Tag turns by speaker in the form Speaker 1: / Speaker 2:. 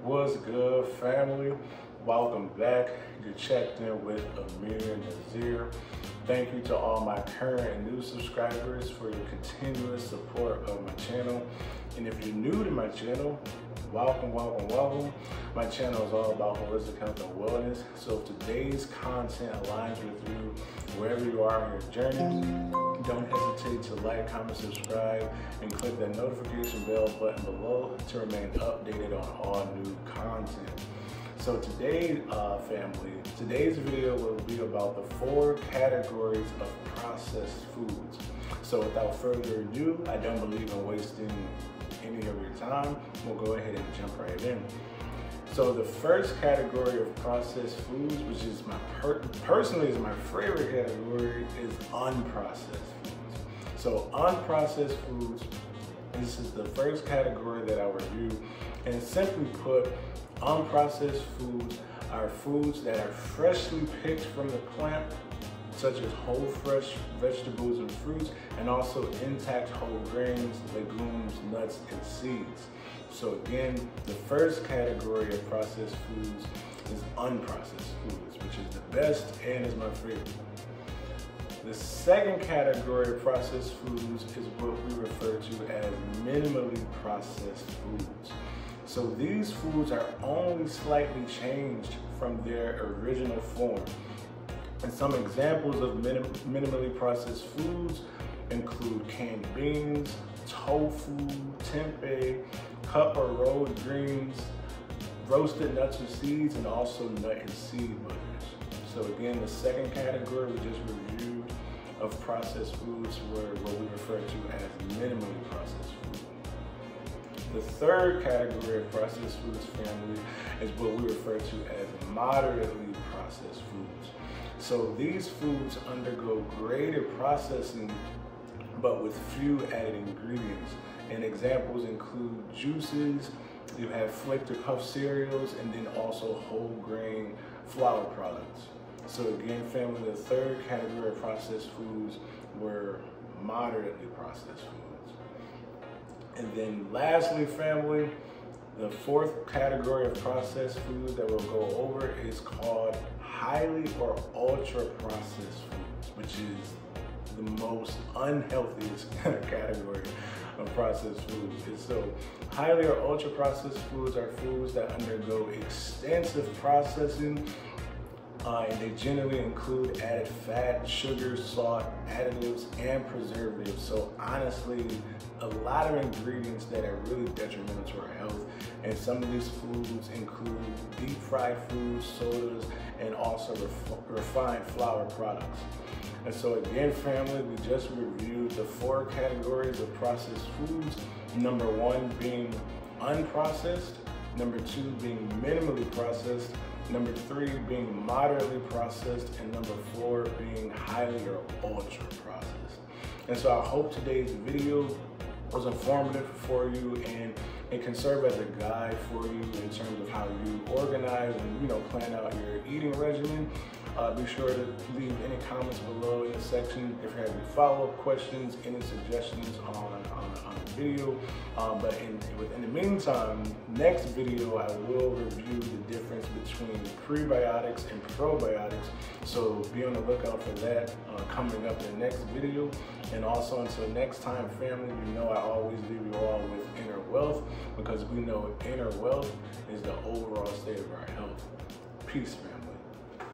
Speaker 1: What's good, family? Welcome back. You checked in with Ameer Naseer. Thank you to all my current and new subscribers for your continuous support of my channel. And if you're new to my channel, welcome. My channel is all about holistic health and wellness. So if today's content aligns with you wherever you are on your journey, don't hesitate to like, comment, subscribe, and click that notification bell button below to remain updated on all new content. So today, family, today's video will be about the 4 categories of processed foods. So without further ado, I don't believe in wasting any of your time. We'll go ahead and jump right in. So the first category of processed foods, which is personally my favorite category, is unprocessed foods. So unprocessed foods, this is the first category that I review, and simply put, unprocessed foods are foods that are freshly picked from the plant, such as whole fresh vegetables and fruits, and also intact whole grains, legumes, nuts, and seeds. So again, the first category of processed foods is unprocessed foods, which is the best and is my favorite. The second category of processed foods is what we refer to as minimally processed foods. So these foods are only slightly changed from their original form. And some examples of minimally processed foods include canned beans, tofu, tempeh, cut or rolled greens, roasted nuts and seeds, and also nut and seed butters. So again, the second category we just reviewed of processed foods were what we refer to as minimally processed foods. The third category of processed foods, family, is what we refer to as moderately processed foods. So these foods undergo greater processing, but with few added ingredients. And examples include juices, you have flaked or puffed cereals, and then also whole grain flour products. So again, family, the third category of processed foods were moderately processed foods. And then lastly, family, the fourth category of processed foods that we'll go over is called highly or ultra processed foods, which is the most unhealthiest category of processed foods. And so highly or ultra processed foods are foods that undergo extensive processing, and they generally include added fat, sugar, salt, additives, and preservatives. So honestly, a lot of ingredients that are really detrimental to our health. And some of these foods include deep fried foods, sodas, and also refined flour products. And so again, family, we just reviewed the 4 categories of processed foods. Number 1 being unprocessed, number 2 being minimally processed, number 3 being moderately processed, and number 4 being highly or ultra processed. And so I hope today's video was informative for you, and it can serve as a guide for you in terms of how you organize and plan out your eating regimen. Be sure to leave any comments below in the section if you have any follow-up questions, any suggestions on the video. But in the meantime, next video I will review the difference between prebiotics and probiotics. So be on the lookout for that coming up in the next video. And also, until next time, family, I always leave you all with inner wealth, because we know inner wealth is the overall state of our health. Peace, family.